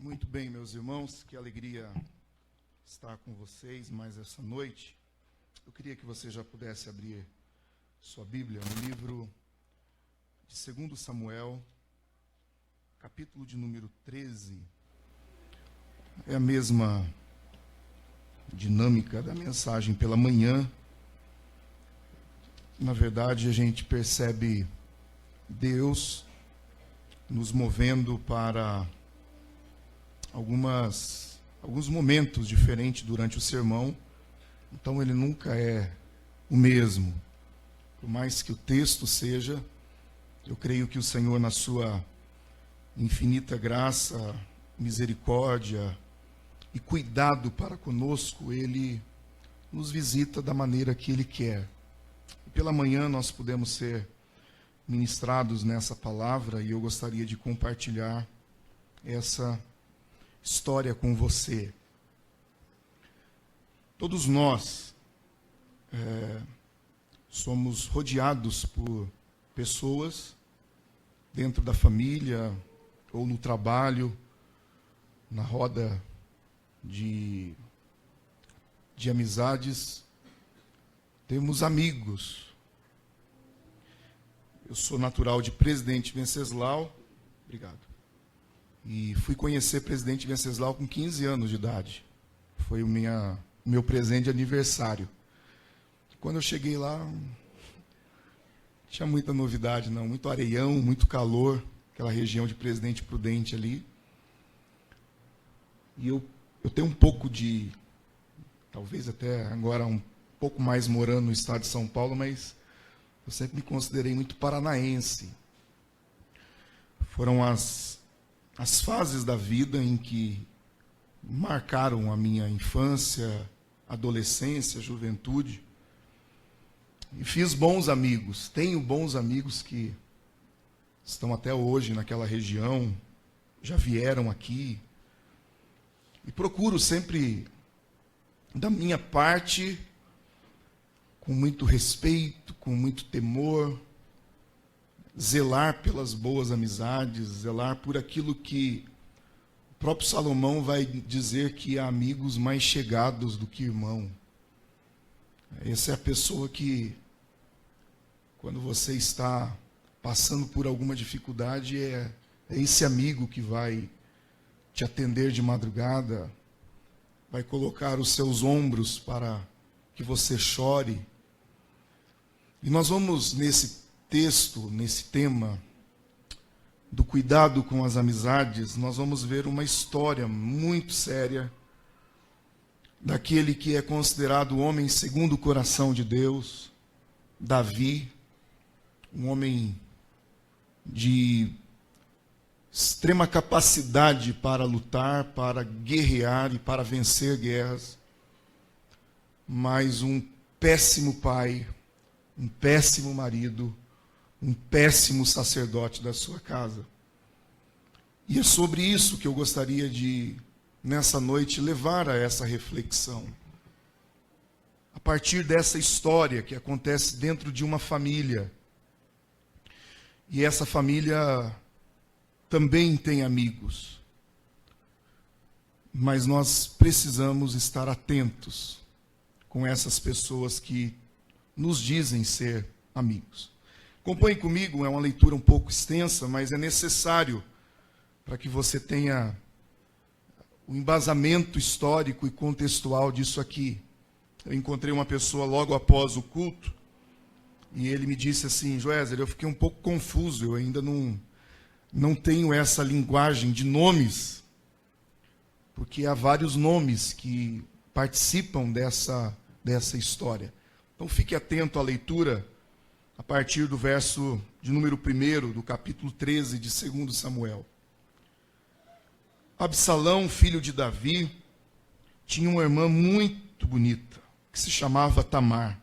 Muito bem, meus irmãos, que alegria estar com vocês mais essa noite. Eu queria que você já pudesse abrir sua Bíblia no livro de 2 Samuel, capítulo de número 13. É a mesma dinâmica da mensagem pela manhã. Na verdade, a gente percebe Deus nos movendo para alguns momentos diferentes durante o sermão. Então ele nunca é o mesmo. Por mais que o texto seja, eu creio que o Senhor, na sua infinita graça, misericórdia e cuidado para conosco, Ele nos visita da maneira que Ele quer. E pela manhã nós pudemos ser ministrados nessa palavra e eu gostaria de compartilhar essa história com você. Todos nós somos rodeados por pessoas dentro da família ou no trabalho, na roda de amizades. Temos amigos. Eu sou natural de Presidente Venceslau. Obrigado. E fui conhecer Presidente Venceslau com 15 anos de idade. Foi o meu presente de aniversário. Quando eu cheguei lá, não tinha muita novidade, não. Muito areião, muito calor, aquela região de Presidente Prudente ali. E eu tenho um pouco de, talvez até agora um pouco mais morando no estado de São Paulo, mas eu sempre me considerei muito paranaense. Foram as fases da vida em que marcaram a minha infância, adolescência, juventude. E fiz bons amigos. Tenho bons amigos que estão até hoje naquela região, já vieram aqui. E procuro sempre, da minha parte, com muito respeito, com muito temor, zelar pelas boas amizades, zelar por aquilo que o próprio Salomão vai dizer que há amigos mais chegados do que irmão. Essa é a pessoa que, quando você está passando por alguma dificuldade, é esse amigo que vai te atender de madrugada, vai colocar os seus ombros para que você chore. E nós vamos nesse texto, nesse tema do cuidado com as amizades, nós vamos ver uma história muito séria daquele que é considerado o homem segundo o coração de Deus, Davi, um homem de extrema capacidade para lutar, para guerrear e para vencer guerras, mas um péssimo pai, um péssimo marido, um péssimo sacerdote da sua casa. E é sobre isso que eu gostaria de, nessa noite, levar a essa reflexão. A partir dessa história que acontece dentro de uma família. E essa família também tem amigos. Mas nós precisamos estar atentos com essas pessoas que nos dizem ser amigos. Acompanhe comigo, é uma leitura um pouco extensa, mas é necessário para que você tenha o embasamento histórico e contextual disso aqui. Eu encontrei uma pessoa logo após o culto, e ele me disse assim: Joézer, eu fiquei um pouco confuso, eu ainda não tenho essa linguagem de nomes, porque há vários nomes que participam dessa história. Então fique atento à leitura, a partir do verso de número 1 do capítulo 13 de 2 Samuel. Absalão, filho de Davi, tinha uma irmã muito bonita, que se chamava Tamar.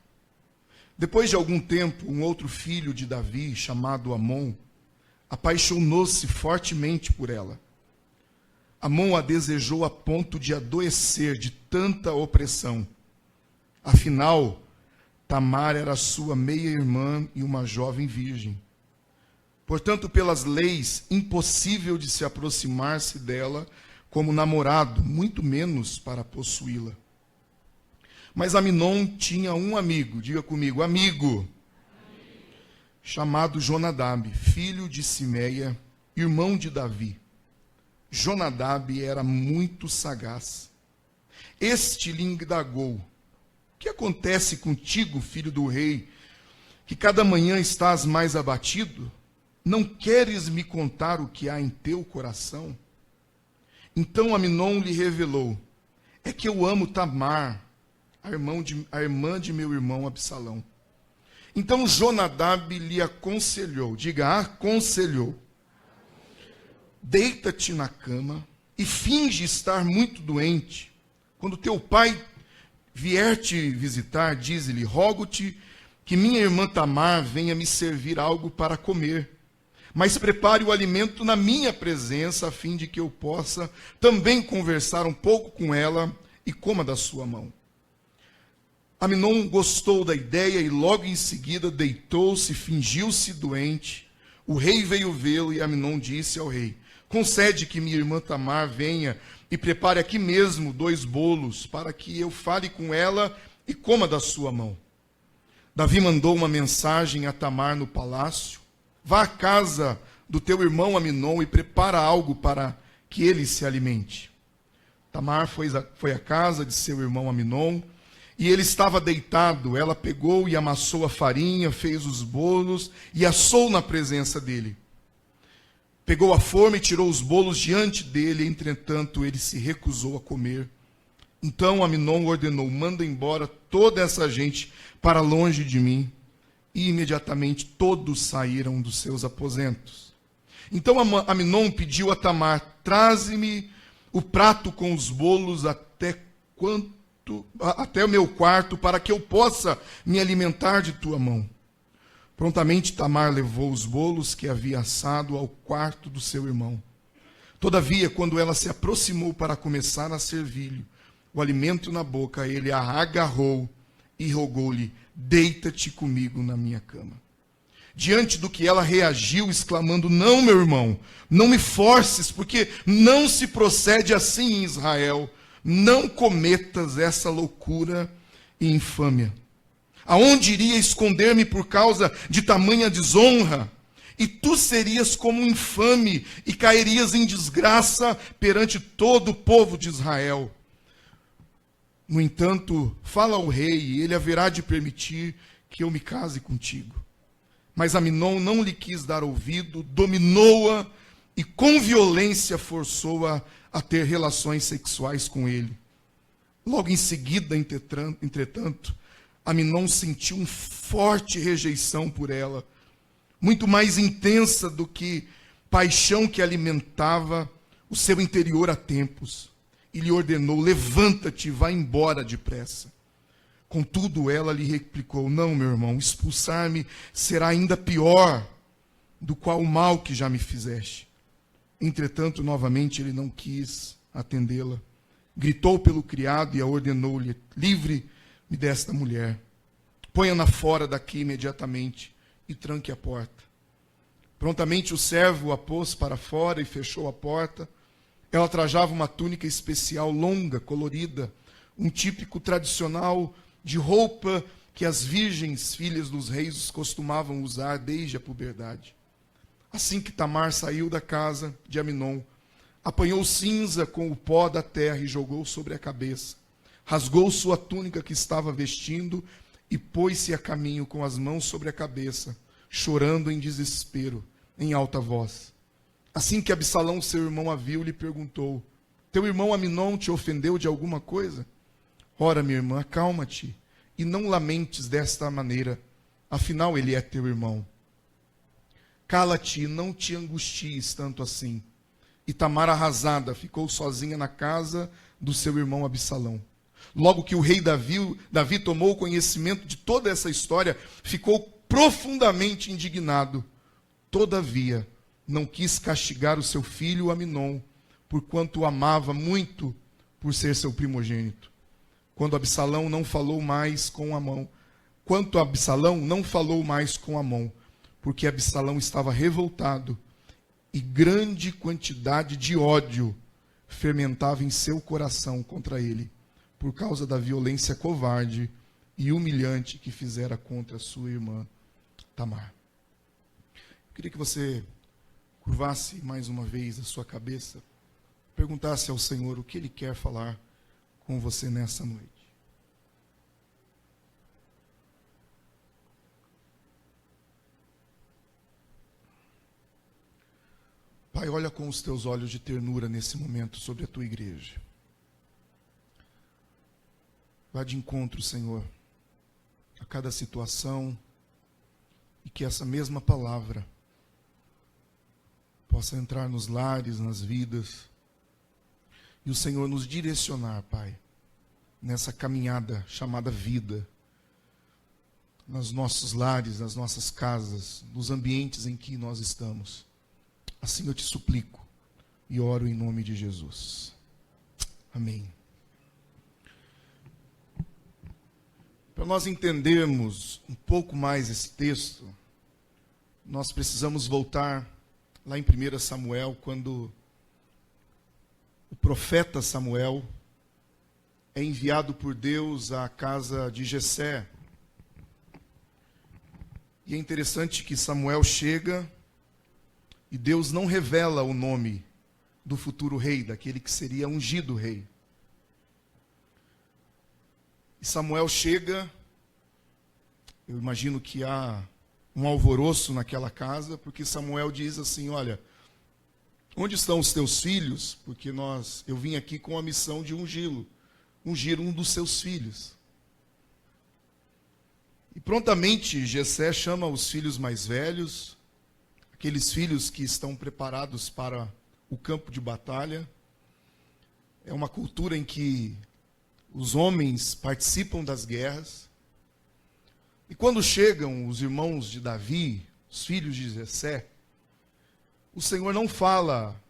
Depois de algum tempo, um outro filho de Davi, chamado Amon, apaixonou-se fortemente por ela. Amon a desejou a ponto de adoecer de tanta opressão. Afinal, Tamar era sua meia-irmã e uma jovem virgem. Portanto, pelas leis, impossível de se aproximar-se dela, como namorado, muito menos para possuí-la. Mas Aminon tinha um amigo, diga comigo, amigo, chamado Jonadab, filho de Simeia, irmão de Davi. Jonadab era muito sagaz. Este lhe indagou: o que acontece contigo, filho do rei, que cada manhã estás mais abatido? Não queres me contar o que há em teu coração? Então Aminon lhe revelou: é que eu amo Tamar, a irmã de meu irmão Absalão. Então Jonadab lhe aconselhou, diga, aconselhou: deita-te na cama e finge estar muito doente. Quando teu pai vier te visitar, dize-lhe: rogo-te que minha irmã Tamar venha me servir algo para comer. Mas prepare o alimento na minha presença, a fim de que eu possa também conversar um pouco com ela e coma da sua mão. Aminon gostou da ideia e logo em seguida deitou-se, fingiu-se doente. O rei veio vê-lo e Aminon disse ao rei: concede que minha irmã Tamar venha e prepare aqui mesmo 2 bolos, para que eu fale com ela e coma da sua mão. Davi mandou uma mensagem a Tamar no palácio: vá à casa do teu irmão Aminon e prepara algo para que ele se alimente. Tamar foi à casa de seu irmão Aminon, e ele estava deitado. Ela pegou e amassou a farinha, fez os bolos e assou na presença dele. Pegou a forma e tirou os bolos diante dele, entretanto ele se recusou a comer. Então Aminon ordenou: manda embora toda essa gente para longe de mim. E imediatamente todos saíram dos seus aposentos. Então Aminon pediu a Tamar: traze-me o prato com os bolos até o meu quarto, para que eu possa me alimentar de tua mão. Prontamente Tamar levou os bolos que havia assado ao quarto do seu irmão. Todavia, quando ela se aproximou para começar a servir-lhe o alimento na boca, ele a agarrou e rogou-lhe: deita-te comigo na minha cama. Diante do que ela reagiu, exclamando: não, meu irmão, não me forces, porque não se procede assim em Israel. Não cometas essa loucura e infâmia. Aonde iria esconder-me por causa de tamanha desonra? E tu serias como um infame e cairias em desgraça perante todo o povo de Israel. No entanto, fala ao rei, e ele haverá de permitir que eu me case contigo. Mas Aminon não lhe quis dar ouvido, dominou-a e com violência forçou-a a ter relações sexuais com ele. Logo em seguida, entretanto, Aminon sentiu uma forte rejeição por ela, muito mais intensa do que paixão que alimentava o seu interior há tempos. E lhe ordenou: levanta-te e vá embora depressa. Contudo, ela lhe replicou: não, meu irmão, expulsar-me será ainda pior do qual o mal que já me fizeste. Entretanto, novamente ele não quis atendê-la. Gritou pelo criado e a ordenou-lhe: livre-me desta mulher. Ponha-na fora daqui imediatamente e tranque a porta. Prontamente o servo a pôs para fora e fechou a porta. Ela trajava uma túnica especial, longa, colorida, um típico tradicional de roupa que as virgens, filhas dos reis, costumavam usar desde a puberdade. Assim que Tamar saiu da casa de Aminon, apanhou cinza com o pó da terra e jogou sobre a cabeça. Rasgou sua túnica que estava vestindo e pôs-se a caminho com as mãos sobre a cabeça, chorando em desespero, em alta voz. Assim que Absalão, seu irmão, a viu, lhe perguntou: teu irmão Aminon te ofendeu de alguma coisa? Ora, minha irmã, acalma-te e não lamentes desta maneira, afinal ele é teu irmão. Cala-te e não te angusties tanto assim. E Tamar, arrasada, ficou sozinha na casa do seu irmão Absalão. Logo que o rei Davi tomou conhecimento de toda essa história, ficou profundamente indignado. Todavia, não quis castigar o seu filho Aminon, porquanto o amava muito por ser seu primogênito. Quanto Absalão não falou mais com Amon, porque Absalão estava revoltado e grande quantidade de ódio fermentava em seu coração contra ele, por causa da violência covarde e humilhante que fizera contra sua irmã Tamar. Eu queria que você curvasse mais uma vez a sua cabeça, perguntasse ao Senhor o que Ele quer falar com você nessa noite. Pai, olha com os teus olhos de ternura nesse momento sobre a tua igreja. Vá de encontro, Senhor, a cada situação, e que essa mesma palavra possa entrar nos lares, nas vidas, e o Senhor nos direcionar, Pai, nessa caminhada chamada vida, nos nossos lares, nas nossas casas, nos ambientes em que nós estamos. Assim eu te suplico e oro em nome de Jesus. Amém. Para nós entendermos um pouco mais esse texto, nós precisamos voltar lá em 1 Samuel, quando o profeta Samuel é enviado por Deus à casa de Jessé. E é interessante que Samuel chega e Deus não revela o nome do futuro rei, daquele que seria ungido rei. E Samuel chega, eu imagino que há um alvoroço naquela casa, porque Samuel diz assim: olha, onde estão os teus filhos? Porque eu vim aqui com a missão de ungir um dos seus filhos. E prontamente Jessé chama os filhos mais velhos, aqueles filhos que estão preparados para o campo de batalha. É uma cultura em que os homens participam das guerras. E quando chegam os irmãos de Davi, os filhos de Jessé, o Senhor não fala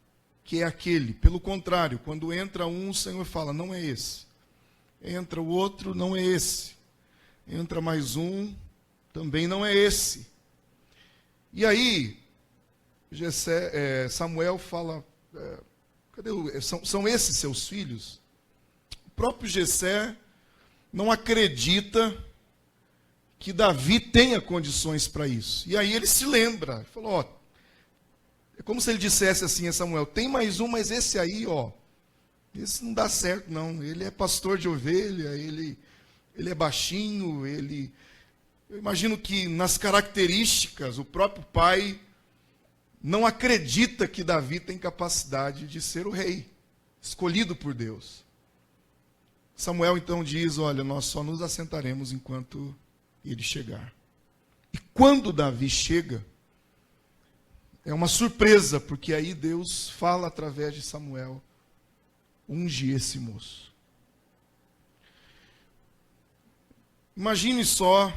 que é aquele. Pelo contrário, quando entra um, o Senhor fala: não é esse. Entra o outro, não é esse. Entra mais um, também não é esse. E aí, Samuel fala: são esses seus filhos? O próprio Jessé não acredita que Davi tenha condições para isso. E aí ele se lembra, falou: é como se ele dissesse assim a Samuel: tem mais um, mas esse aí, esse não dá certo não, ele é pastor de ovelha, ele é baixinho, eu imagino que nas características o próprio pai não acredita que Davi tem capacidade de ser o rei, escolhido por Deus. Samuel então diz: olha, nós só nos assentaremos enquanto ele chegar. E quando Davi chega, é uma surpresa, porque aí Deus fala através de Samuel: unge esse moço. Imagine só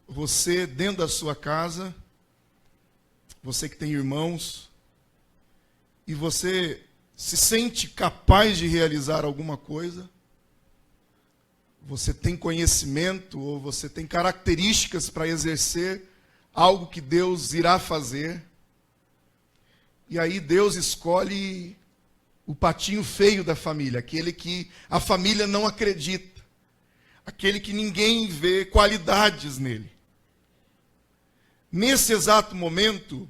você dentro da sua casa, você que tem irmãos, e você se sente capaz de realizar alguma coisa, você tem conhecimento ou você tem características para exercer algo que Deus irá fazer, e aí Deus escolhe o patinho feio da família, aquele que a família não acredita, aquele que ninguém vê qualidades nele. Nesse exato momento,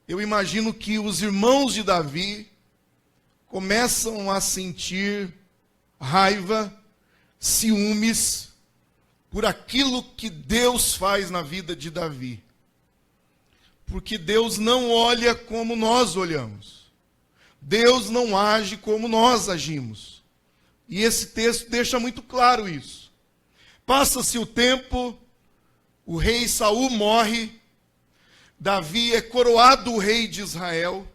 eu imagino que os irmãos de Davi começam a sentir raiva, ciúmes, por aquilo que Deus faz na vida de Davi. Porque Deus não olha como nós olhamos. Deus não age como nós agimos. E esse texto deixa muito claro isso. Passa-se o tempo, o rei Saul morre, Davi é coroado o rei de Israel,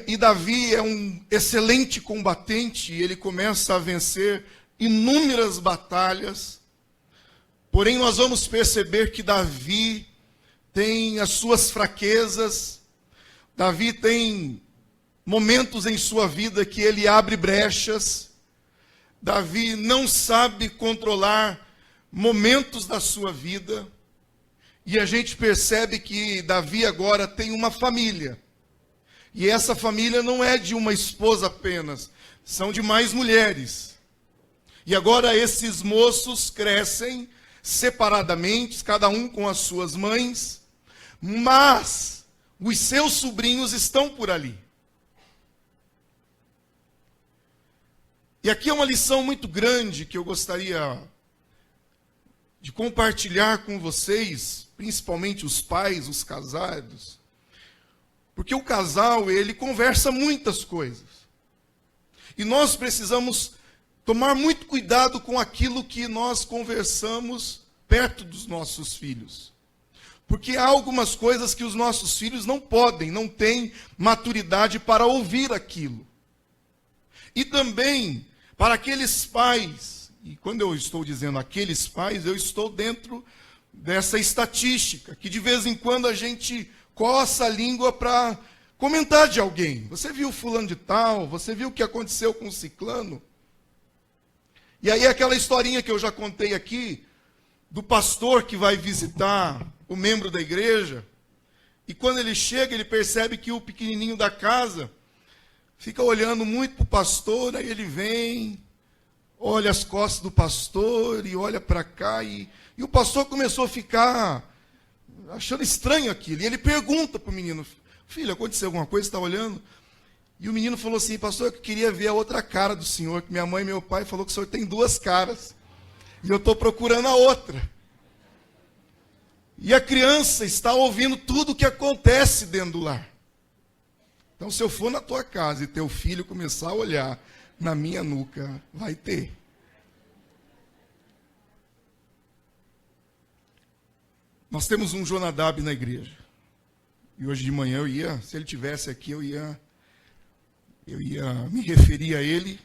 e Davi é um excelente combatente, e ele começa a vencer inúmeras batalhas. Porém, nós vamos perceber que Davi tem as suas fraquezas, Davi tem momentos em sua vida que ele abre brechas, Davi não sabe controlar momentos da sua vida, e a gente percebe que Davi agora tem uma família. E essa família não é de uma esposa apenas, são de mais mulheres. E agora esses moços crescem separadamente, cada um com as suas mães, mas os seus sobrinhos estão por ali. E aqui é uma lição muito grande que eu gostaria de compartilhar com vocês, principalmente os pais, os casados, porque o casal, ele conversa muitas coisas. E nós precisamos tomar muito cuidado com aquilo que nós conversamos perto dos nossos filhos. Porque há algumas coisas que os nossos filhos não podem, não têm maturidade para ouvir aquilo. E também para aqueles pais, e quando eu estou dizendo aqueles pais, eu estou dentro dessa estatística, que de vez em quando a gente coça a língua para comentar de alguém. Você viu fulano de tal? Você viu o que aconteceu com o ciclano? E aí aquela historinha que eu já contei aqui, do pastor que vai visitar o membro da igreja, e quando ele chega, ele percebe que o pequenininho da casa fica olhando muito para o pastor, aí ele vem, olha as costas do pastor e olha para cá, e o pastor começou a ficar achando estranho aquilo. E ele pergunta para o menino, filho, aconteceu alguma coisa, você está olhando? E o menino falou assim, pastor, eu queria ver a outra cara do senhor, que minha mãe e meu pai falou que o senhor tem duas caras, e eu estou procurando a outra. E a criança está ouvindo tudo o que acontece dentro do lar. Então, se eu for na tua casa e teu filho começar a olhar na minha nuca, vai ter. Nós temos um Jonadab na igreja. E hoje de manhã eu ia, se ele tivesse aqui, eu ia me referir a ele.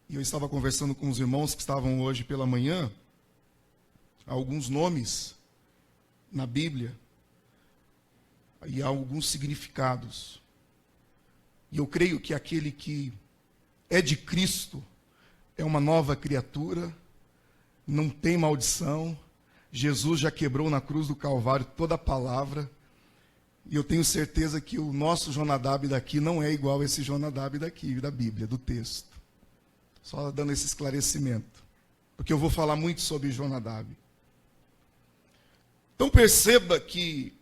E eu estava conversando com os irmãos que estavam hoje pela manhã, alguns nomes na Bíblia, e há alguns significados. E eu creio que aquele que é de Cristo é uma nova criatura, não tem maldição. Jesus já quebrou na cruz do Calvário toda a palavra. E eu tenho certeza que o nosso Jonadab daqui não é igual a esse Jonadab daqui, da Bíblia, do texto. Só dando esse esclarecimento. Porque eu vou falar muito sobre Jonadab. Então perceba que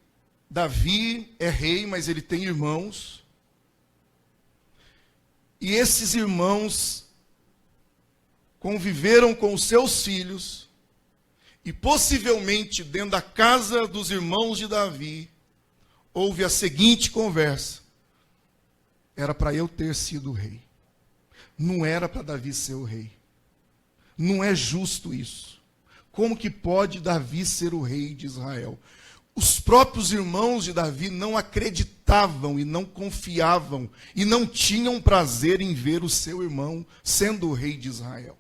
Davi é rei, mas ele tem irmãos. E esses irmãos conviveram com os seus filhos. E possivelmente dentro da casa dos irmãos de Davi, houve a seguinte conversa. Era para eu ter sido rei. Não era para Davi ser o rei. Não é justo isso. Como que pode Davi ser o rei de Israel? Os próprios irmãos de Davi não acreditavam e não confiavam e não tinham prazer em ver o seu irmão sendo o rei de Israel.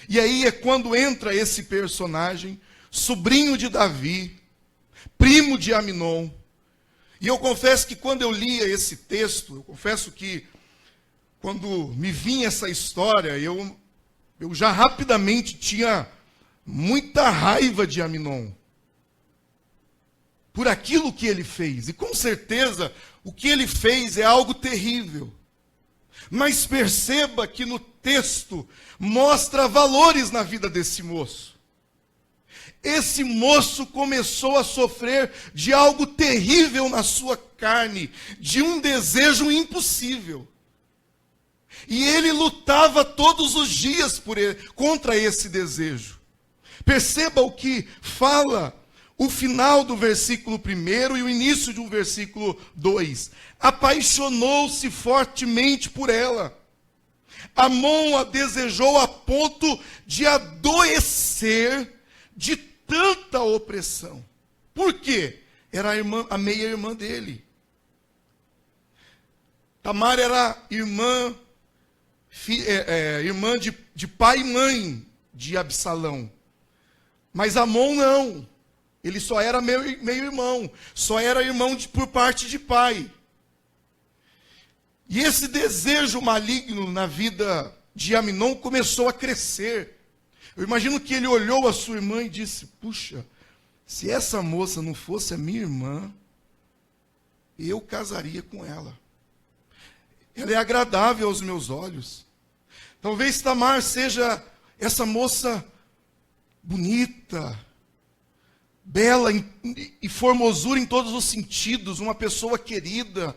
E aí é quando entra esse personagem, sobrinho de Davi, primo de Aminon. E eu confesso que quando eu lia esse texto, eu confesso que quando me vinha essa história, eu já rapidamente tinha muita raiva de Aminon. Por aquilo que ele fez. E com certeza, o que ele fez é algo terrível. Mas perceba que no texto mostra valores na vida desse moço. Esse moço começou a sofrer de algo terrível na sua carne, de um desejo impossível. E ele lutava todos os dias contra esse desejo. Perceba o que fala o final do versículo 1 e o início do versículo 2. Apaixonou-se fortemente por ela. Amon a desejou a ponto de adoecer de tanta opressão. Por quê? Era a meia-irmã dele. Tamar era irmã de pai e mãe de Absalão. Mas Amon não. Ele só era meio-irmão. Só era irmão por parte de pai. E esse desejo maligno na vida de Aminon começou a crescer. Eu imagino que ele olhou a sua irmã e disse, puxa, se essa moça não fosse a minha irmã, eu casaria com ela. Ela é agradável aos meus olhos. Talvez Tamar seja essa moça bonita, bela e formosura em todos os sentidos, uma pessoa querida,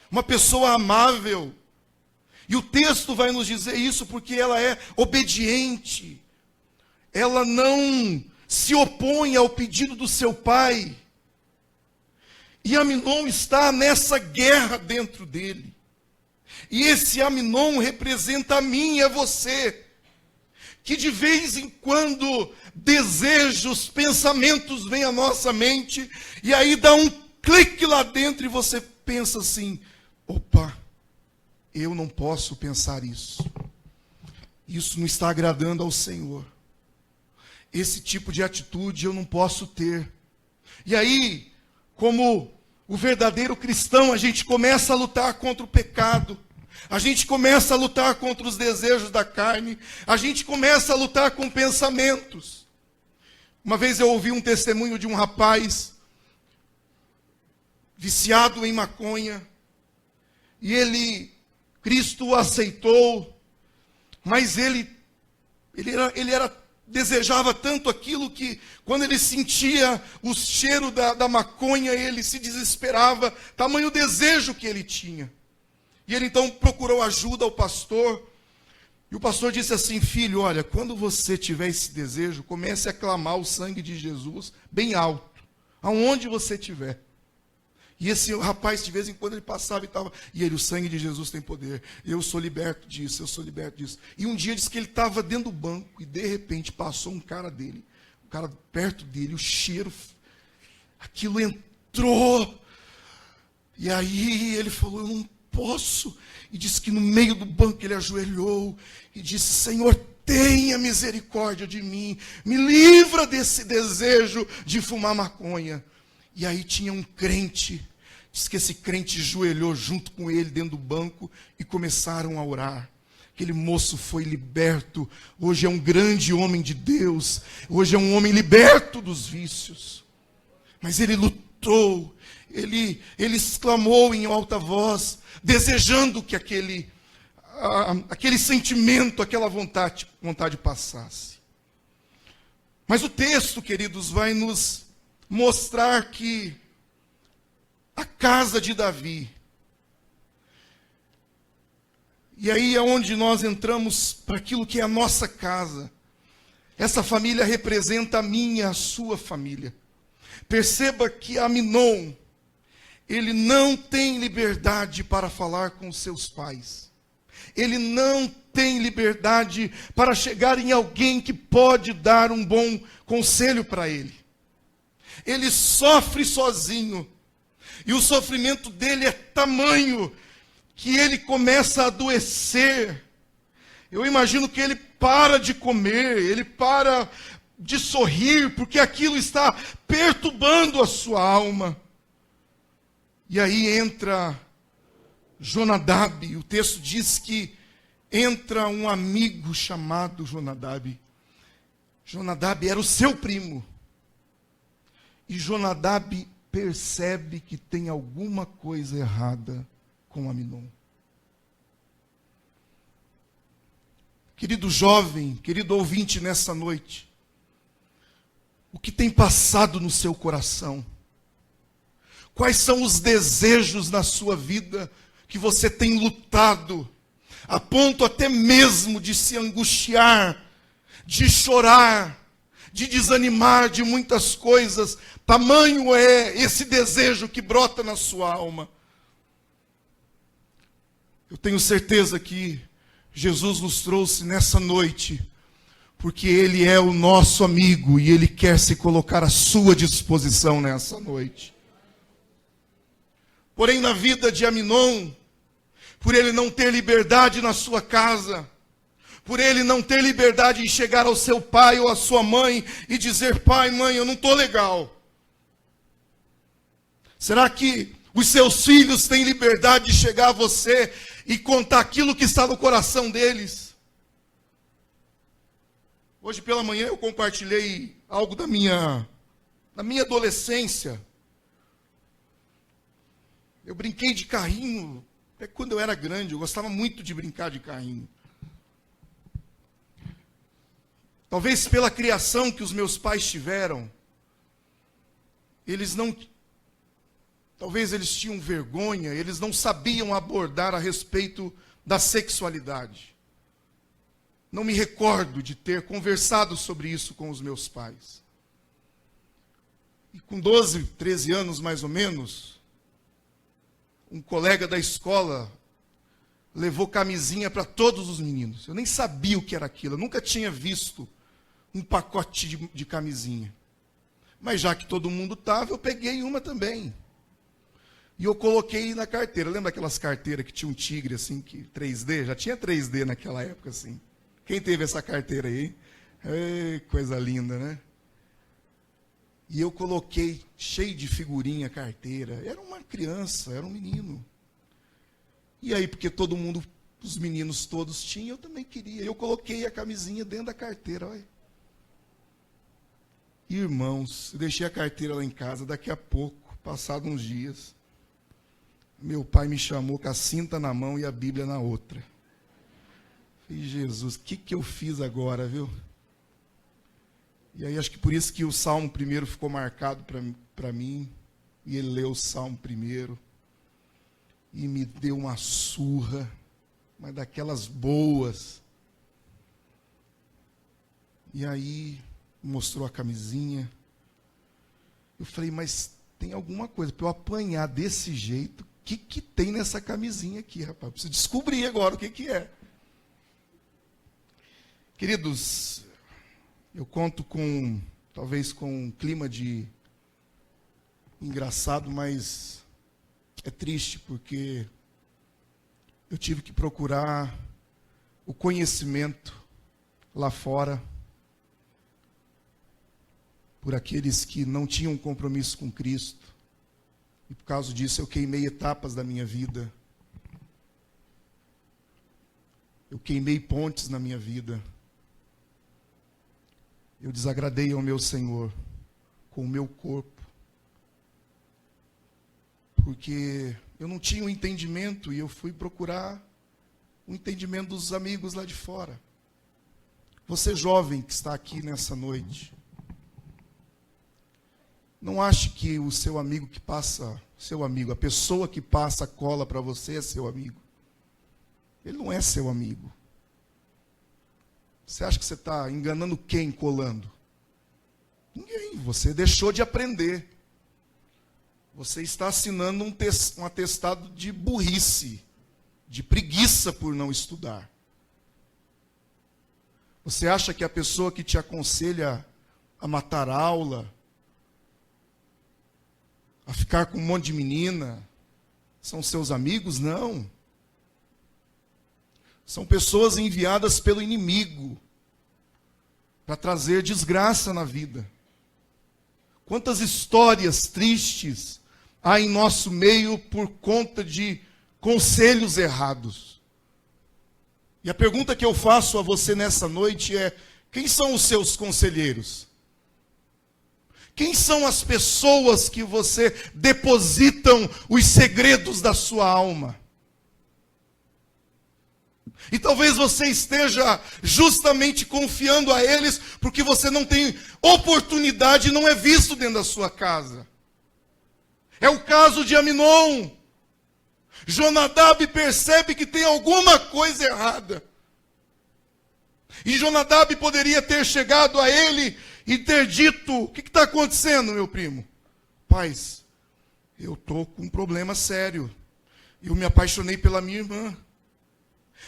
uma pessoa amável. E o texto vai nos dizer isso porque ela é obediente. Ela não se opõe ao pedido do seu pai. E Amnon está nessa guerra dentro dele. E esse Amnon representa a mim e a você, que de vez em quando desejos, pensamentos vêm à nossa mente, e aí dá um clique lá dentro e você pensa assim: opa, eu não posso pensar isso. Isso não está agradando ao Senhor. Esse tipo de atitude eu não posso ter. E aí, como o verdadeiro cristão, a gente começa a lutar contra o pecado. A gente começa a lutar contra os desejos da carne. A gente começa a lutar com pensamentos. Uma vez eu ouvi um testemunho de um rapaz viciado em maconha. E Cristo o aceitou. Mas ele desejava tanto aquilo que, quando ele sentia o cheiro da maconha, ele se desesperava. Tamanho desejo que ele tinha. E ele então procurou ajuda ao pastor. E o pastor disse assim: filho, olha, quando você tiver esse desejo, comece a clamar o sangue de Jesus bem alto, aonde você estiver. E esse rapaz, de vez em quando, ele passava e estava, e ele: o sangue de Jesus tem poder, eu sou liberto disso, eu sou liberto disso. E um dia disse que ele estava dentro do banco, e de repente passou um cara perto dele, o cheiro, aquilo entrou. E aí ele falou: eu não posso. E disse que no meio do banco ele ajoelhou e disse: Senhor, tenha misericórdia de mim, me livra desse desejo de fumar maconha. E aí tinha um crente, diz que esse crente ajoelhou junto com ele dentro do banco e começaram a orar. Aquele moço foi liberto, hoje é um grande homem de Deus, hoje é um homem liberto dos vícios. Mas ele lutou, ele exclamou em alta voz, desejando que aquele sentimento, aquela vontade passasse. Mas o texto, queridos, vai nos mostrar que a casa de Davi, e aí é onde nós entramos para aquilo que é a nossa casa. Essa família representa a minha, a sua família. Perceba que Amnon, ele não tem liberdade para falar com seus pais. Ele não tem liberdade para chegar em alguém que pode dar um bom conselho para ele. Ele sofre sozinho. E o sofrimento dele é tamanho que ele começa a adoecer. Eu imagino que ele para de comer, ele para de sorrir, porque aquilo está perturbando a sua alma. E aí entra Jonadab. O texto diz que entra um amigo chamado Jonadab. Jonadab era o seu primo. E Jonadab percebe que tem alguma coisa errada com Amnon. Querido jovem, querido ouvinte nessa noite, o que tem passado no seu coração? Quais são os desejos na sua vida que você tem lutado, a ponto até mesmo de se angustiar, de chorar, de desanimar de muitas coisas? Tamanho é esse desejo que brota na sua alma. Eu tenho certeza que Jesus nos trouxe nessa noite, porque Ele é o nosso amigo e Ele quer se colocar à sua disposição nessa noite. Porém, na vida de Amnon, por ele não ter liberdade na sua casa, por ele não ter liberdade em chegar ao seu pai ou à sua mãe e dizer: pai, mãe, eu não estou legal. Será que os seus filhos têm liberdade de chegar a você e contar aquilo que está no coração deles? Hoje pela manhã eu compartilhei algo da minha adolescência. Eu brinquei de carrinho, até quando eu era grande, eu gostava muito de brincar de carrinho. Talvez pela criação que os meus pais tiveram, talvez eles tinham vergonha, eles não sabiam abordar a respeito da sexualidade. Não me recordo de ter conversado sobre isso com os meus pais. E com 12, 13 anos mais ou menos, um colega da escola levou camisinha para todos os meninos. Eu nem sabia o que era aquilo, eu nunca tinha visto um pacote de camisinha. Mas já que todo mundo estava, eu peguei uma também. E eu coloquei na carteira. Lembra aquelas carteiras que tinha um tigre assim, que 3D? Já tinha 3D naquela época assim. Quem teve essa carteira aí? Ei, coisa linda, né? E eu coloquei cheio de figurinha a carteira. Era uma criança, era um menino. E aí, porque todo mundo, os meninos todos tinham, eu também queria. Eu coloquei a camisinha dentro da carteira, olha. Irmãos, eu deixei a carteira lá em casa, daqui a pouco, passados uns dias, meu pai me chamou com a cinta na mão e a Bíblia na outra. Falei, Jesus, o que eu fiz agora, viu? E aí acho que por isso que o Salmo primeiro ficou marcado para mim, e ele leu o Salmo primeiro, e me deu uma surra, mas daquelas boas. E aí mostrou a camisinha. Eu falei, mas tem alguma coisa para eu apanhar desse jeito? O que tem nessa camisinha aqui, rapaz? Eu preciso descobrir agora o que é. Queridos, eu conto talvez com um clima de engraçado, mas é triste porque eu tive que procurar o conhecimento lá fora por aqueles que não tinham compromisso com Cristo. E por causa disso eu queimei etapas da minha vida. Eu queimei pontes na minha vida. Eu desagradei ao meu Senhor com o meu corpo. Porque eu não tinha um entendimento e eu fui procurar o entendimento dos amigos lá de fora. Você jovem que está aqui nessa noite, não ache que o seu amigo que passa, a pessoa que passa cola para você é seu amigo. Ele não é seu amigo. Você acha que você está enganando quem colando? Ninguém. Você deixou de aprender. Você está assinando um atestado de burrice, de preguiça por não estudar. Você acha que a pessoa que te aconselha a matar a aula, a ficar com um monte de menina, são seus amigos? Não. São pessoas enviadas pelo inimigo para trazer desgraça na vida. Quantas histórias tristes há em nosso meio por conta de conselhos errados. E a pergunta que eu faço a você nessa noite é: quem são os seus conselheiros? Quem são as pessoas que você depositam os segredos da sua alma? E talvez você esteja justamente confiando a eles porque você não tem oportunidade e não é visto dentro da sua casa. É o caso de Aminon. Jonadab percebe que tem alguma coisa errada. E Jonadab poderia ter chegado a ele e ter dito: o que está acontecendo, meu primo? Paz, eu estou com um problema sério. Eu me apaixonei pela minha irmã.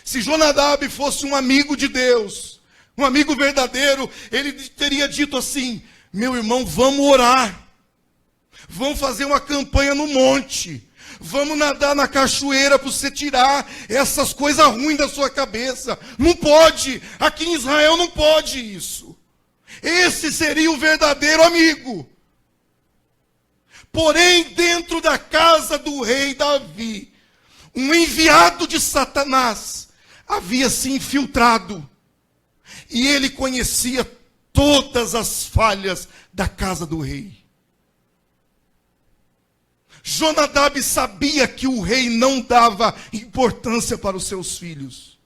Se Jonadab fosse um amigo de Deus, um amigo verdadeiro, ele teria dito assim: meu irmão, vamos orar. Vamos fazer uma campanha no monte. Vamos nadar na cachoeira para você tirar essas coisas ruins da sua cabeça. Não pode. Aqui em Israel não pode isso. Esse seria o verdadeiro amigo. Porém, dentro da casa do rei Davi, um enviado de Satanás havia se infiltrado. E ele conhecia todas as falhas da casa do rei. Jonadab sabia que o rei não dava importância para os seus filhos.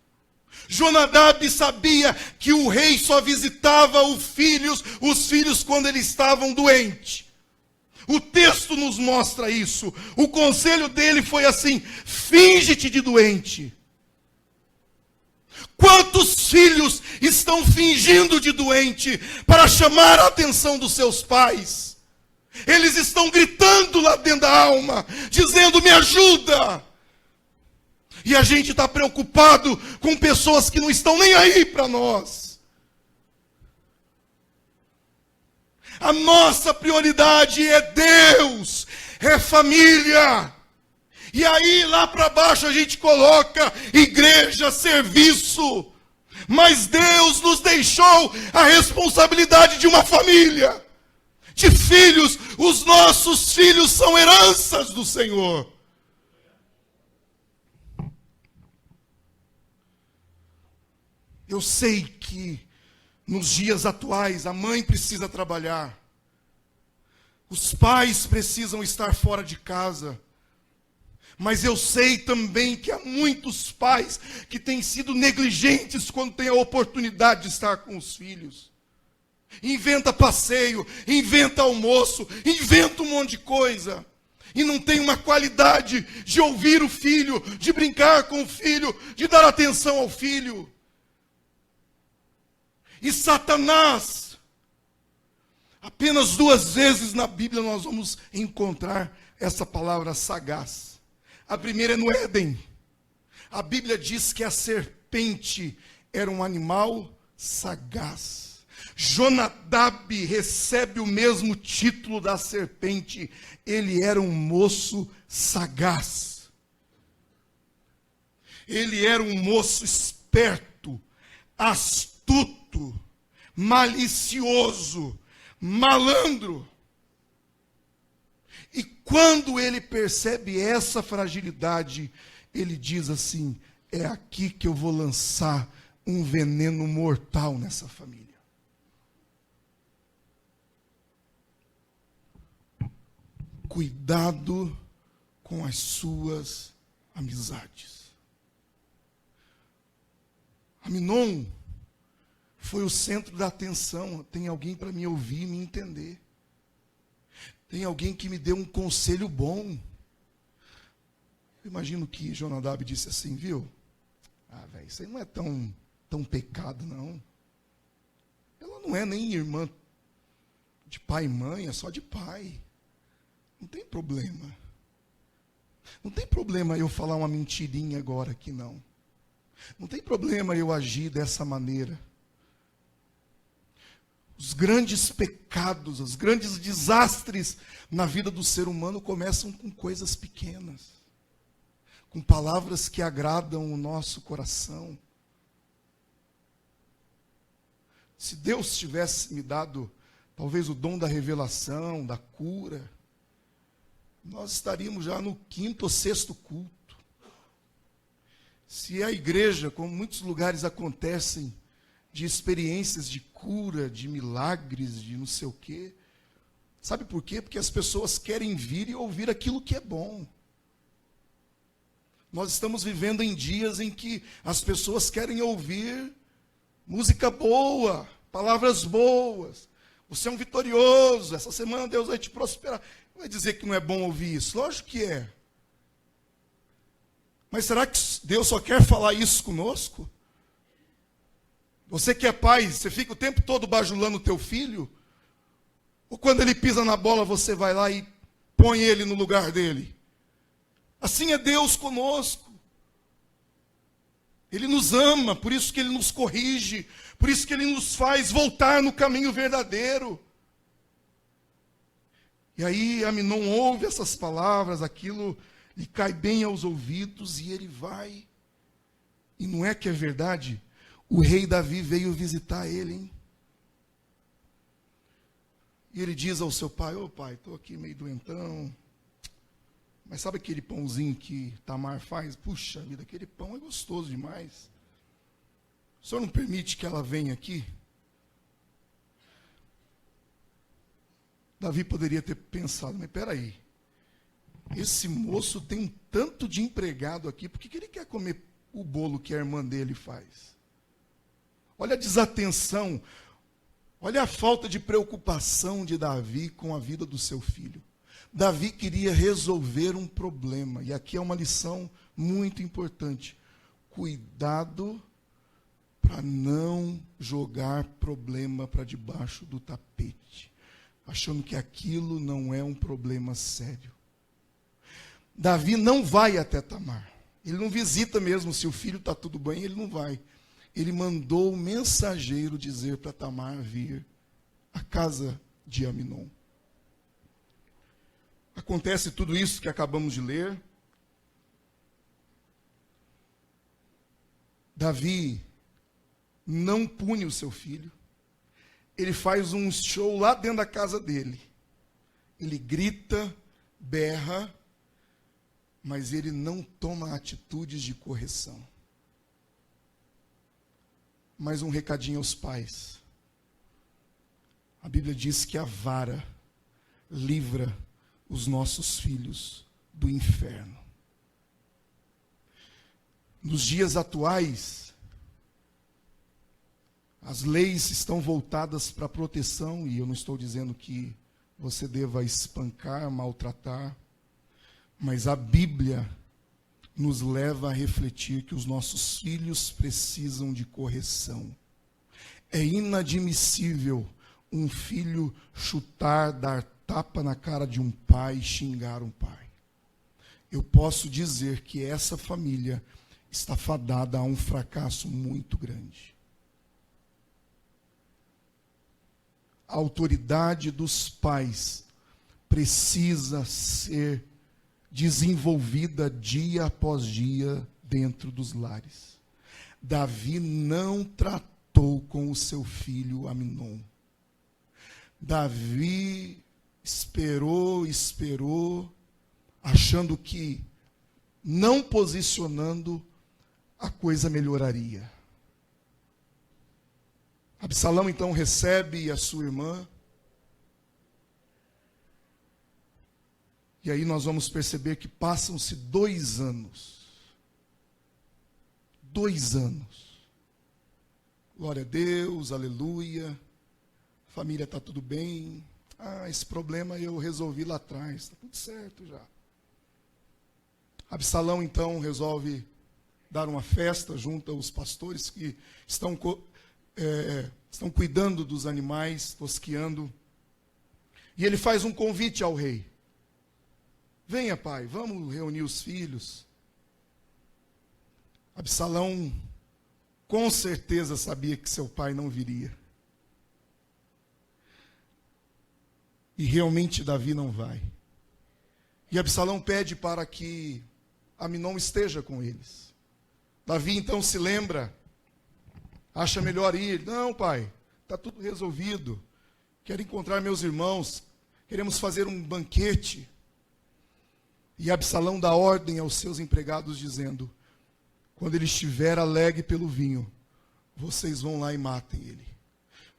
Jonadab sabia que o rei só visitava os filhos quando eles estavam doentes. O texto nos mostra isso. O conselho dele foi assim: finge-te de doente. Quantos filhos estão fingindo de doente para chamar a atenção dos seus pais? Eles estão gritando lá dentro da alma, dizendo: me ajuda. E a gente está preocupado com pessoas que não estão nem aí para nós. A nossa prioridade é Deus, é família. E aí lá para baixo a gente coloca igreja, serviço. Mas Deus nos deixou a responsabilidade de uma família, de filhos. Os nossos filhos são heranças do Senhor. Eu sei que nos dias atuais a mãe precisa trabalhar, os pais precisam estar fora de casa, mas eu sei também que há muitos pais que têm sido negligentes quando têm a oportunidade de estar com os filhos. Inventa passeio, inventa almoço, inventa um monte de coisa, e não tem uma qualidade de ouvir o filho, de brincar com o filho, de dar atenção ao filho. E Satanás, apenas 2 vezes na Bíblia nós vamos encontrar essa palavra sagaz. A primeira é no Éden. A Bíblia diz que a serpente era um animal sagaz. Jonadab recebe o mesmo título da serpente. Ele era um moço sagaz. Ele era um moço esperto, astuto, malicioso, malandro. E quando ele percebe essa fragilidade, ele diz assim: é aqui que eu vou lançar um veneno mortal nessa família. Cuidado com as suas amizades. Aminon foi o centro da atenção. Tem alguém para me ouvir e me entender. Tem alguém que me deu um conselho bom. Eu imagino que Jonadab disse assim: viu? Velho, isso aí não é tão pecado, não. Ela não é nem irmã de pai e mãe, é só de pai. Não tem problema. Não tem problema eu falar uma mentirinha agora aqui, não. Não tem problema eu agir dessa maneira. Os grandes pecados, os grandes desastres na vida do ser humano começam com coisas pequenas, com palavras que agradam o nosso coração. Se Deus tivesse me dado talvez o dom da revelação, da cura, nós estaríamos já no 5º ou 6º culto. Se a igreja, como muitos lugares acontecem, de experiências de cura, de milagres, de não sei o quê. Sabe por quê? Porque as pessoas querem vir e ouvir aquilo que é bom. Nós estamos vivendo em dias em que as pessoas querem ouvir música boa, palavras boas. Você é um vitorioso, essa semana Deus vai te prosperar. Vai dizer que não é bom ouvir isso? Lógico que é. Mas será que Deus só quer falar isso conosco? Você que é pai, você fica o tempo todo bajulando o teu filho? Ou quando ele pisa na bola, você vai lá e põe ele no lugar dele? Assim é Deus conosco. Ele nos ama, por isso que Ele nos corrige, por isso que Ele nos faz voltar no caminho verdadeiro. E aí Aminon ouve essas palavras, aquilo lhe cai bem aos ouvidos e ele vai. E não é que é verdade? O rei Davi veio visitar ele, hein? E ele diz ao seu pai: ô pai, estou aqui meio doentão. Mas sabe aquele pãozinho que Tamar faz? Puxa vida, aquele pão é gostoso demais. O senhor não permite que ela venha aqui? Davi poderia ter pensado: mas espera aí, esse moço tem um tanto de empregado aqui, por que ele quer comer o bolo que a irmã dele faz? Olha a desatenção, olha a falta de preocupação de Davi com a vida do seu filho. Davi queria resolver um problema, e aqui é uma lição muito importante. Cuidado para não jogar problema para debaixo do tapete, achando que aquilo não é um problema sério. Davi não vai até Tamar. Ele não visita mesmo, se o filho está tudo bem, ele não vai. Ele mandou o mensageiro dizer para Tamar vir à casa de Aminon. Acontece tudo isso que acabamos de ler. Davi não pune o seu filho. Ele faz um show lá dentro da casa dele. Ele grita, berra, mas ele não toma atitudes de correção. Mais um recadinho aos pais. A Bíblia diz que a vara livra os nossos filhos do inferno. Nos dias atuais, as leis estão voltadas para a proteção, e eu não estou dizendo que você deva espancar, maltratar, mas a Bíblia nos leva a refletir que os nossos filhos precisam de correção. É inadmissível um filho chutar, dar tapa na cara de um pai, xingar um pai. Eu posso dizer que essa família está fadada a um fracasso muito grande. A autoridade dos pais precisa ser desenvolvida dia após dia dentro dos lares. Davi não tratou com o seu filho Aminon. Davi esperou, achando que não posicionando a coisa melhoraria. Absalão então recebe a sua irmã. E aí nós vamos perceber que passam-se 2 anos. 2 anos. Glória a Deus, aleluia. Família está tudo bem. Esse problema eu resolvi lá atrás. Está tudo certo já. Absalão então resolve dar uma festa junto aos pastores que estão cuidando dos animais, tosqueando. E ele faz um convite ao rei. Venha, pai, vamos reunir os filhos. Absalão com certeza sabia que seu pai não viria. E realmente Davi não vai. E Absalão pede para que Aminon esteja com eles. Davi então se lembra, acha melhor ir. Não, pai, está tudo resolvido. Quero encontrar meus irmãos. Queremos fazer um banquete. E Absalão dá ordem aos seus empregados, dizendo: quando ele estiver alegre pelo vinho, vocês vão lá e matem ele.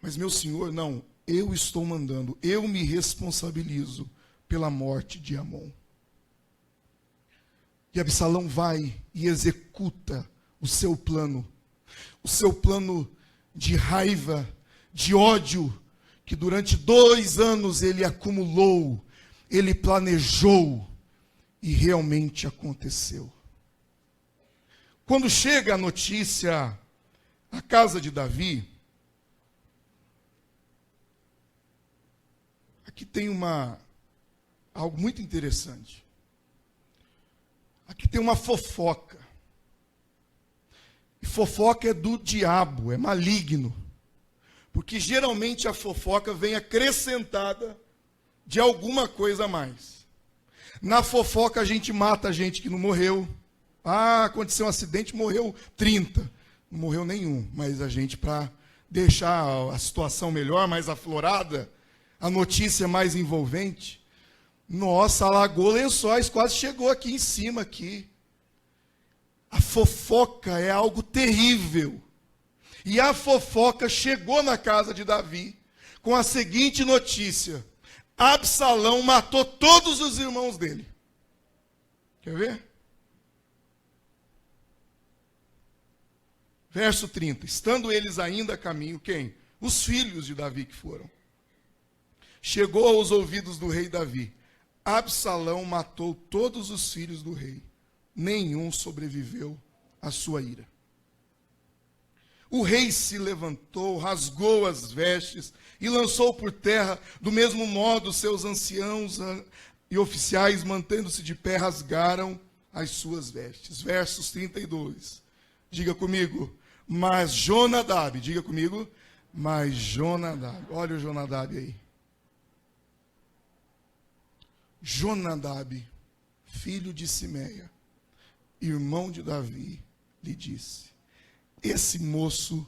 Mas meu senhor, não, eu estou mandando, eu me responsabilizo pela morte de Amon. E Absalão vai e executa o seu plano de raiva, de ódio, que durante 2 anos ele acumulou, ele planejou, e realmente aconteceu. Quando chega a notícia à casa de Davi, aqui tem algo muito interessante. Aqui tem uma fofoca. E fofoca é do diabo, é maligno. Porque geralmente a fofoca vem acrescentada de alguma coisa a mais. Na fofoca a gente mata a gente que não morreu. Aconteceu um acidente, morreu 30. Não morreu nenhum, mas a gente, para deixar a situação melhor, mais aflorada, a notícia mais envolvente, nossa, alagou Lençóis, quase chegou aqui em cima, aqui. A fofoca é algo terrível. E a fofoca chegou na casa de Davi com a seguinte notícia: Absalão matou todos os irmãos dele. Quer ver? Verso 30. Estando eles ainda a caminho, quem? Os filhos de Davi que foram. Chegou aos ouvidos do rei Davi: Absalão matou todos os filhos do rei. Nenhum sobreviveu à sua ira. O rei se levantou, rasgou as vestes e lançou por terra. Do mesmo modo, seus anciãos e oficiais, mantendo-se de pé, rasgaram as suas vestes. Versos 32. Diga comigo. Mas Jonadab, diga comigo. Mas Jonadab, olha o Jonadab aí. Jonadab, filho de Simeia, irmão de Davi, lhe disse: esse moço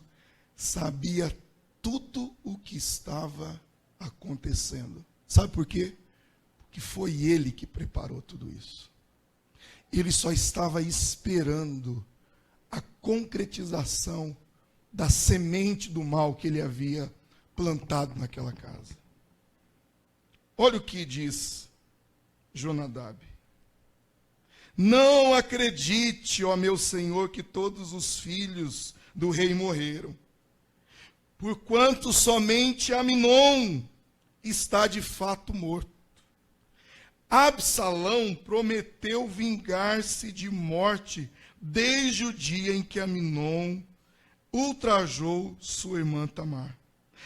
sabia tudo o que estava acontecendo. Sabe por quê? Porque foi ele que preparou tudo isso. Ele só estava esperando a concretização da semente do mal que ele havia plantado naquela casa. Olha o que diz Jonadab: não acredite, ó meu senhor, que todos os filhos do rei morreram, porquanto somente Aminon está de fato morto. Absalão prometeu vingar-se de morte desde o dia em que Aminon ultrajou sua irmã Tamar.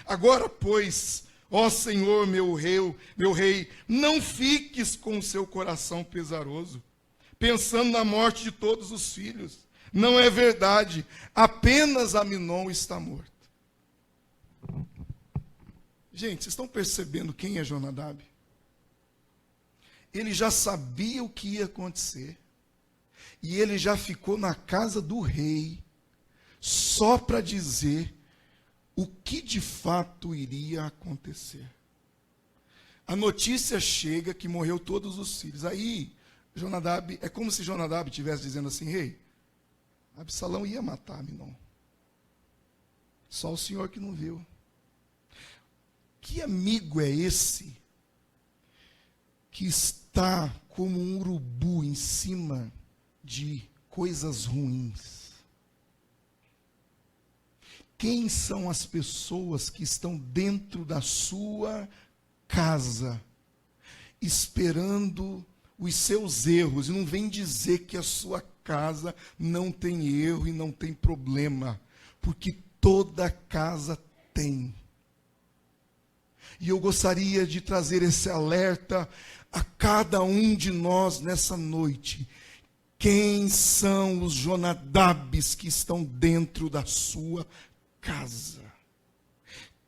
Agora, pois, ó Senhor, meu rei, não fiques com o seu coração pesaroso, pensando na morte de todos os filhos. Não é verdade, apenas Aminon está morto. Gente, vocês estão percebendo quem é Jonadab? Ele já sabia o que ia acontecer. E ele já ficou na casa do rei, só para dizer o que de fato iria acontecer. A notícia chega que morreu todos os filhos. Aí, Jonadab, é como se Jonadab estivesse dizendo assim: rei, Absalão ia matar Aminon. Só o senhor que não viu. Que amigo é esse que está como um urubu em cima de coisas ruins? Quem são as pessoas que estão dentro da sua casa, esperando os seus erros? E não vem dizer que a sua casa não tem erro e não tem problema, porque toda casa tem. E eu gostaria de trazer esse alerta a cada um de nós nessa noite. Quem são os Jonadabes que estão dentro da sua casa?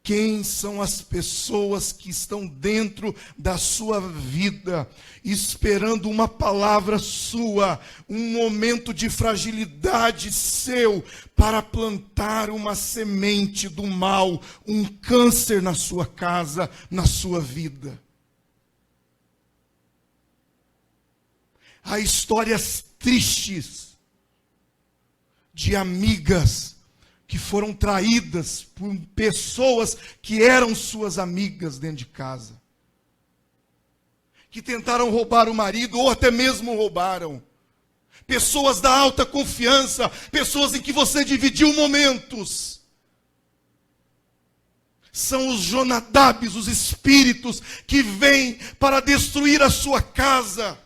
Quem são as pessoas que estão dentro da sua vida, esperando uma palavra sua, um momento de fragilidade seu, para plantar uma semente do mal, um câncer na sua casa, na sua vida? Há histórias tristes de amigas que foram traídas por pessoas que eram suas amigas dentro de casa, que tentaram roubar o marido ou até mesmo roubaram. Pessoas da alta confiança, pessoas em que você dividiu momentos. São os Jonadabes, os espíritos que vêm para destruir a sua casa,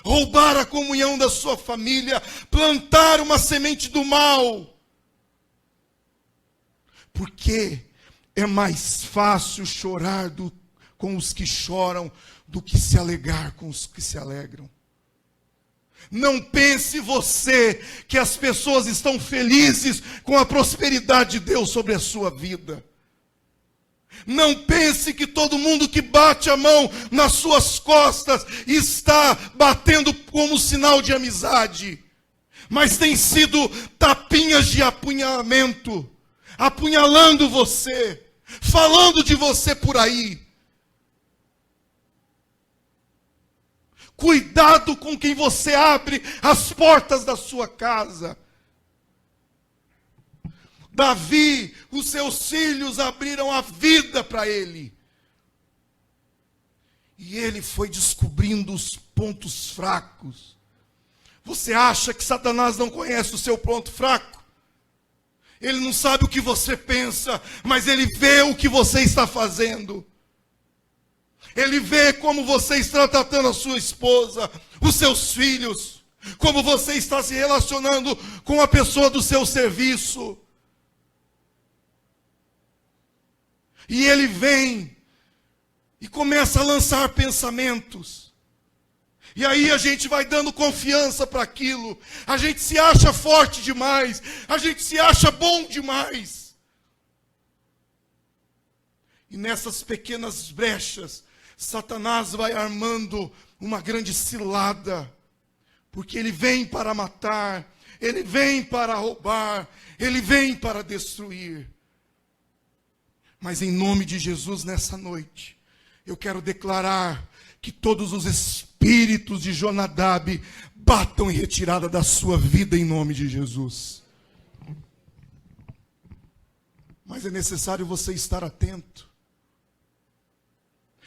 roubar a comunhão da sua família, plantar uma semente do mal. Porque é mais fácil chorar com os que choram do que se alegrar com os que se alegram. Não pense você que as pessoas estão felizes com a prosperidade de Deus sobre a sua vida. Não pense que todo mundo que bate a mão nas suas costas está batendo como sinal de amizade. Mas tem sido tapinhas de apunhalamento, apunhalando você, falando de você por aí. Cuidado com quem você abre as portas da sua casa. Davi, os seus filhos abriram a vida para ele. E ele foi descobrindo os pontos fracos. Você acha que Satanás não conhece o seu ponto fraco? Ele não sabe o que você pensa, mas ele vê o que você está fazendo. Ele vê como você está tratando a sua esposa, os seus filhos, como você está se relacionando com a pessoa do seu serviço. E ele vem e começa a lançar pensamentos. E aí a gente vai dando confiança para aquilo. A gente se acha forte demais. A gente se acha bom demais. E nessas pequenas brechas, Satanás vai armando uma grande cilada. Porque ele vem para matar, ele vem para roubar, ele vem para destruir. Mas em nome de Jesus, nessa noite, eu quero declarar que todos os espíritos de Jonadab batam em retirada da sua vida em nome de Jesus. Mas é necessário você estar atento.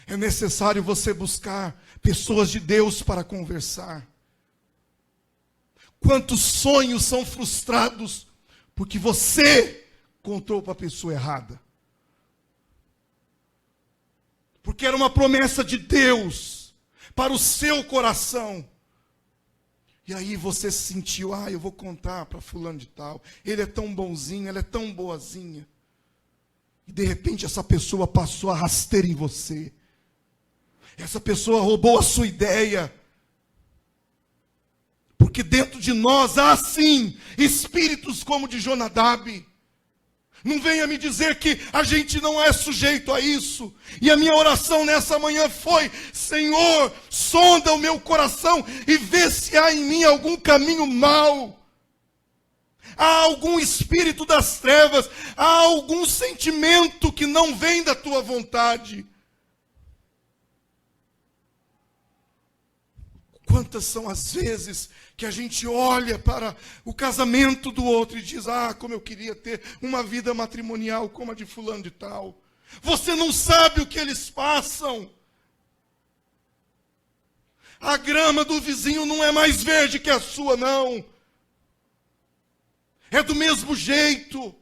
É necessário você buscar pessoas de Deus para conversar. Quantos sonhos são frustrados porque você contou para a pessoa errada? Porque era uma promessa de Deus para o seu coração. E aí você se sentiu, eu vou contar para fulano de tal. Ele é tão bonzinho, ela é tão boazinha. E de repente essa pessoa passou a rasteira em você. Essa pessoa roubou a sua ideia. Porque dentro de nós há sim espíritos como de Jonadab. Não venha me dizer que a gente não é sujeito a isso. E a minha oração nessa manhã foi: Senhor, sonda o meu coração e vê se há em mim algum caminho mau. Há algum espírito das trevas, há algum sentimento que não vem da tua vontade. Quantas são as vezes que a gente olha para o casamento do outro e diz, como eu queria ter uma vida matrimonial como a de fulano de tal. Você não sabe o que eles passam. A grama do vizinho não é mais verde que a sua, não. É do mesmo jeito.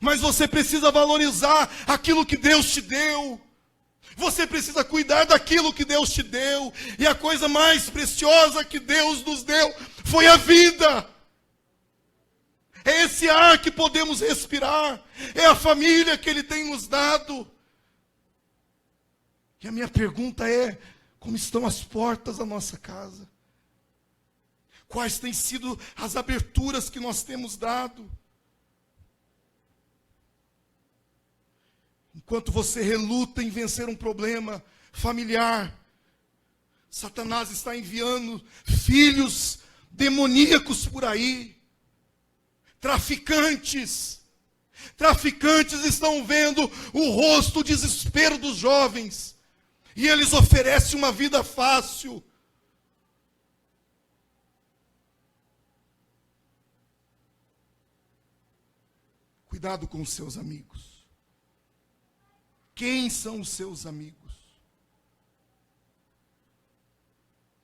Mas você precisa valorizar aquilo que Deus te deu. Você precisa cuidar daquilo que Deus te deu. E a coisa mais preciosa que Deus nos deu foi a vida. É esse ar que podemos respirar. É a família que Ele tem nos dado. E a minha pergunta é: como estão as portas da nossa casa? Quais têm sido as aberturas que nós temos dado? Enquanto você reluta em vencer um problema familiar, Satanás está enviando filhos demoníacos por aí. Traficantes estão vendo o rosto, o desespero dos jovens. E eles oferecem uma vida fácil. Cuidado com os seus amigos. Quem são os seus amigos?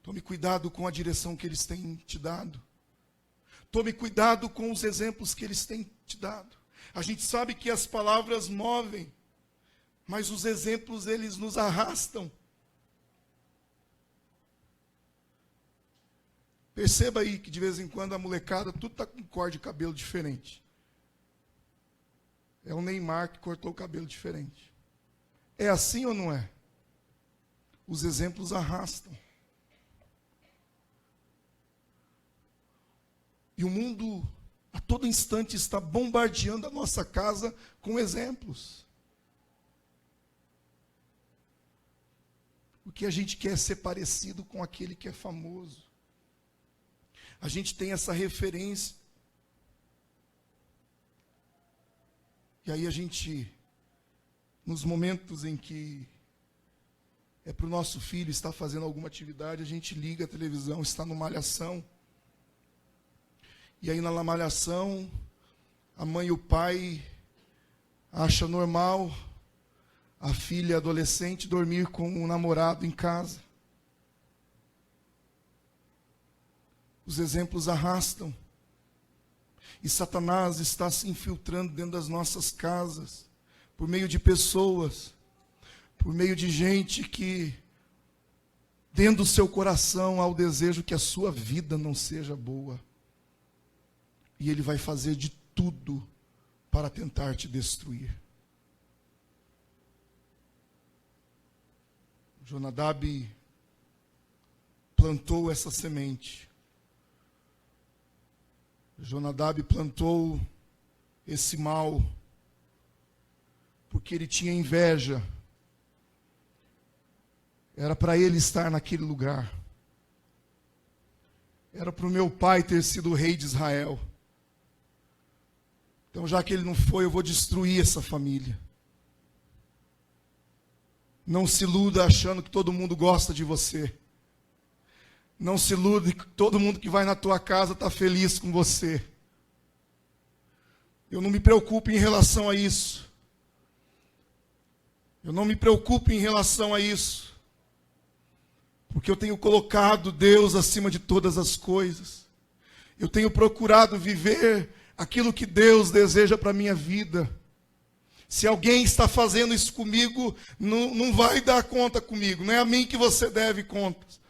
Tome cuidado com a direção que eles têm te dado. Tome cuidado com os exemplos que eles têm te dado. A gente sabe que as palavras movem, mas os exemplos, eles nos arrastam. Perceba aí que de vez em quando a molecada, tudo está com cor de cabelo diferente. É o Neymar que cortou o cabelo diferente. É assim ou não é? Os exemplos arrastam. E o mundo, a todo instante, está bombardeando a nossa casa com exemplos. Porque a gente quer ser parecido com aquele que é famoso. A gente tem essa referência. E aí a gente, nos momentos em que é para o nosso filho estar fazendo alguma atividade, a gente liga a televisão, está numa malhação. E aí na malhação, a mãe e o pai acham normal a filha adolescente dormir com um namorado em casa. Os exemplos arrastam. E Satanás está se infiltrando dentro das nossas casas, por meio de pessoas, por meio de gente que, dentro do seu coração, há o desejo que a sua vida não seja boa. E ele vai fazer de tudo para tentar te destruir. Jonadab plantou essa semente. Jonadab plantou esse mal porque ele tinha inveja. Era para ele estar naquele lugar. Era para o meu pai ter sido o rei de Israel. Então, já que ele não foi, eu vou destruir essa família. Não se iluda achando que todo mundo gosta de você. Não se ilude que todo mundo que vai na tua casa está feliz com você. Eu não me preocupo em relação a isso. Eu não me preocupo em relação a isso. Porque eu tenho colocado Deus acima de todas as coisas. Eu tenho procurado viver aquilo que Deus deseja para a minha vida. Se alguém está fazendo isso comigo, não vai dar conta comigo. Não é a mim que você deve contas.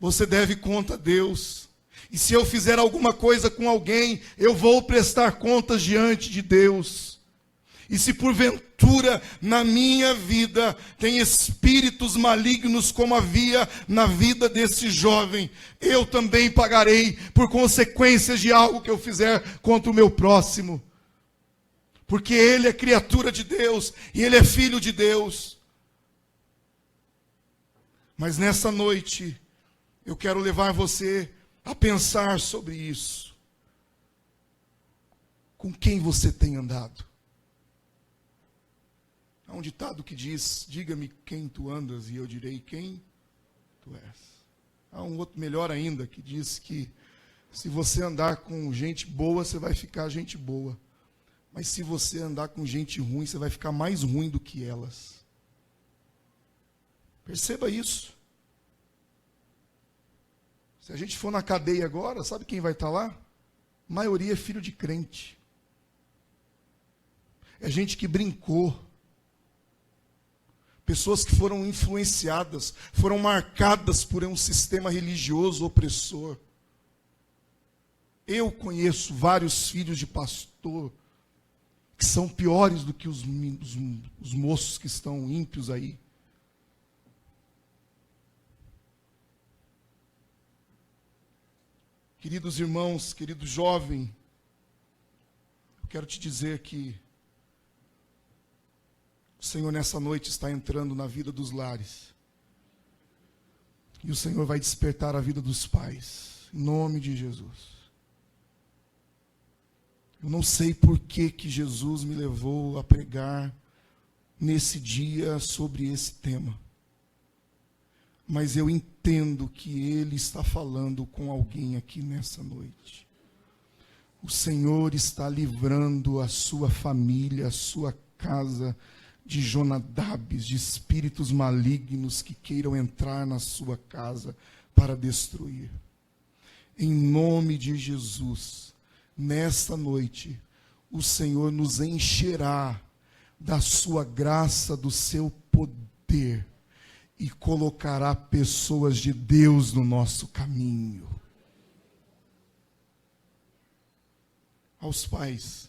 Você deve conta a Deus. E se eu fizer alguma coisa com alguém, eu vou prestar contas diante de Deus. E se porventura na minha vida tem espíritos malignos como havia na vida desse jovem, eu também pagarei por consequências de algo que eu fizer contra o meu próximo. Porque ele é criatura de Deus e ele é filho de Deus. Mas nessa noite, eu quero levar você a pensar sobre isso. Com quem você tem andado? Há um ditado que diz: diga-me quem tu andas e eu direi quem tu és. Há um outro melhor ainda que diz que se você andar com gente boa, você vai ficar gente boa. Mas se você andar com gente ruim, você vai ficar mais ruim do que elas. Perceba isso. Se a gente for na cadeia agora, sabe quem vai estar lá? A maioria é filho de crente. É gente que brincou. Pessoas que foram influenciadas, foram marcadas por um sistema religioso opressor. Eu conheço vários filhos de pastor que são piores do que os moços que estão ímpios aí. Queridos irmãos, querido jovem, eu quero te dizer que o Senhor nessa noite está entrando na vida dos lares. E o Senhor vai despertar a vida dos pais, em nome de Jesus. Eu não sei por que Jesus me levou a pregar nesse dia sobre esse tema. Mas eu entendo que Ele está falando com alguém aqui nessa noite. O Senhor está livrando a sua família, a sua casa de Jonadabes, de espíritos malignos que queiram entrar na sua casa para destruir. Em nome de Jesus, nesta noite, o Senhor nos encherá da sua graça, do seu poder, e colocará pessoas de Deus no nosso caminho. Aos pais,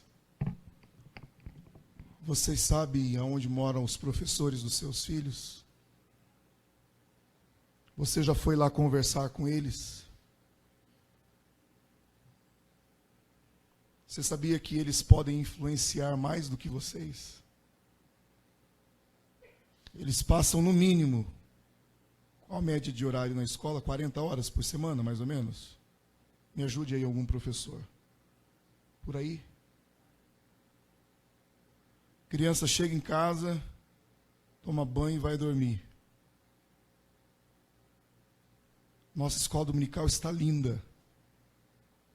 vocês sabem aonde moram os professores dos seus filhos? Você já foi lá conversar com eles? Você sabia que eles podem influenciar mais do que vocês? Eles passam no mínimo, qual a média de horário na escola? 40 horas por semana, mais ou menos? Me ajude aí algum professor. Por aí? Criança chega em casa, toma banho e vai dormir. Nossa escola dominical está linda.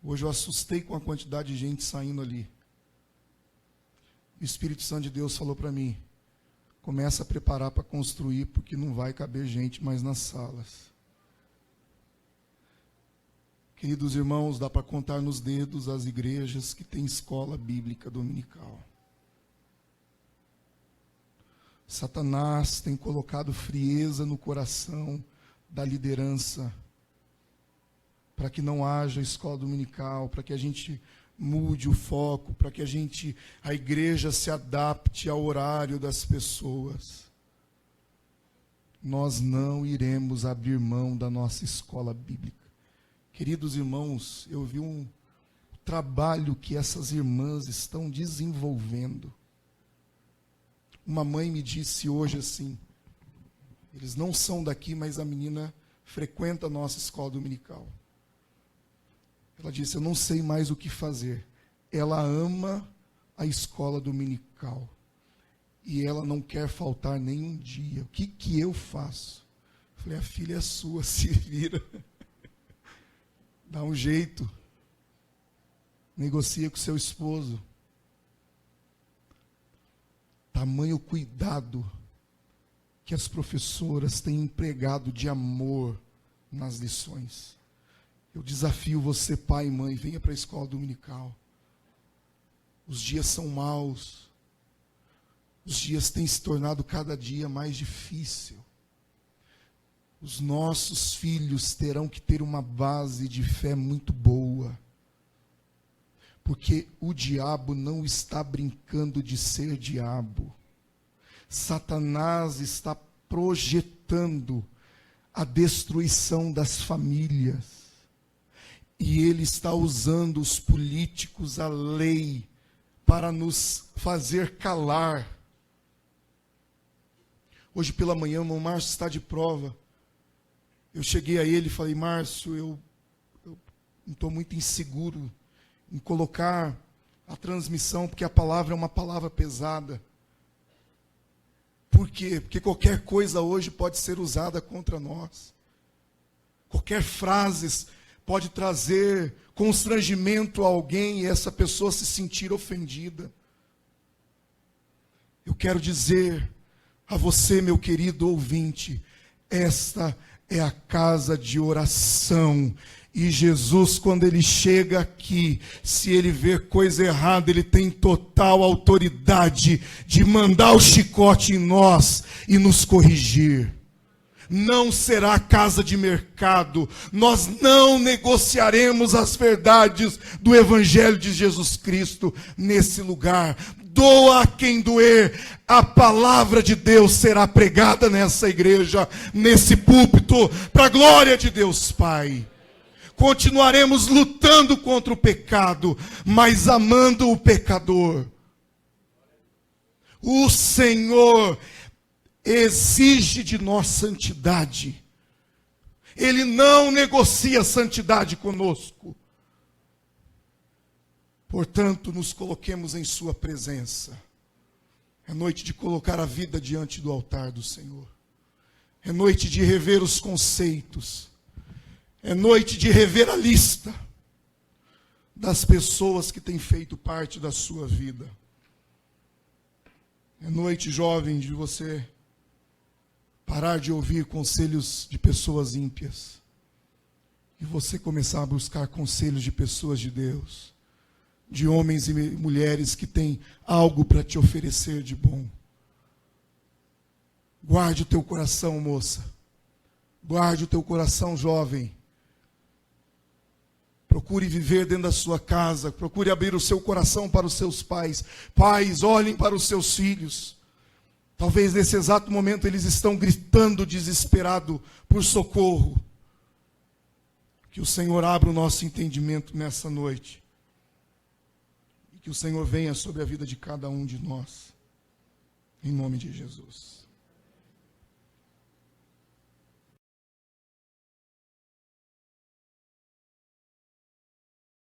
Hoje eu assustei com a quantidade de gente saindo ali. O Espírito Santo de Deus falou para mim: começa a preparar para construir, porque não vai caber gente mais nas salas. Queridos irmãos, dá para contar nos dedos as igrejas que têm escola bíblica dominical. Satanás tem colocado frieza no coração da liderança, para que não haja escola dominical, para que a gente mude o foco, para que a igreja se adapte ao horário das pessoas. Nós não iremos abrir mão da nossa escola bíblica. Queridos irmãos, eu vi um trabalho que essas irmãs estão desenvolvendo. Uma mãe me disse hoje assim, eles não são daqui, mas a menina frequenta a nossa escola dominical. Ela disse, eu não sei mais o que fazer. Ela ama a escola dominical. E ela não quer faltar nenhum dia. O que eu faço? Eu falei, a filha é sua, se vira. Dá um jeito. Negocia com seu esposo. Tamanho cuidado que as professoras têm empregado de amor nas lições. Eu desafio você, pai e mãe, venha para a escola dominical. Os dias são maus. Os dias têm se tornado cada dia mais difícil. Os nossos filhos terão que ter uma base de fé muito boa. Porque o diabo não está brincando de ser diabo. Satanás está projetando a destruição das famílias. E ele está usando os políticos, a lei, para nos fazer calar. Hoje pela manhã, o irmão Márcio está de prova. Eu cheguei a ele e falei, Márcio, eu estou muito inseguro em colocar a transmissão, porque a palavra é uma palavra pesada. Por quê? Porque qualquer coisa hoje pode ser usada contra nós. Qualquer frase pode trazer constrangimento a alguém e essa pessoa se sentir ofendida. Eu quero dizer a você, meu querido ouvinte, esta é a casa de oração. E Jesus, quando ele chega aqui, se ele ver coisa errada, ele tem total autoridade de mandar o chicote em nós e nos corrigir. Não será casa de mercado. Nós não negociaremos as verdades do Evangelho de Jesus Cristo nesse lugar. Doa a quem doer. A palavra de Deus será pregada nessa igreja, nesse púlpito, para a glória de Deus Pai. Continuaremos lutando contra o pecado, mas amando o pecador. O Senhor exige de nós santidade. Ele não negocia santidade conosco. Portanto, nos coloquemos em sua presença. É noite de colocar a vida diante do altar do Senhor. É noite de rever os conceitos. É noite de rever a lista das pessoas que têm feito parte da sua vida. É noite, jovem, de você parar de ouvir conselhos de pessoas ímpias e você começar a buscar conselhos de pessoas de Deus, de homens e mulheres que têm algo para te oferecer de bom. Guarde o teu coração, moça. Guarde o teu coração, jovem. Procure viver dentro da sua casa. Procure abrir o seu coração para os seus pais. Pais, olhem para os seus filhos. Talvez nesse exato momento eles estão gritando desesperado por socorro. Que o Senhor abra o nosso entendimento nessa noite. E que o Senhor venha sobre a vida de cada um de nós. Em nome de Jesus.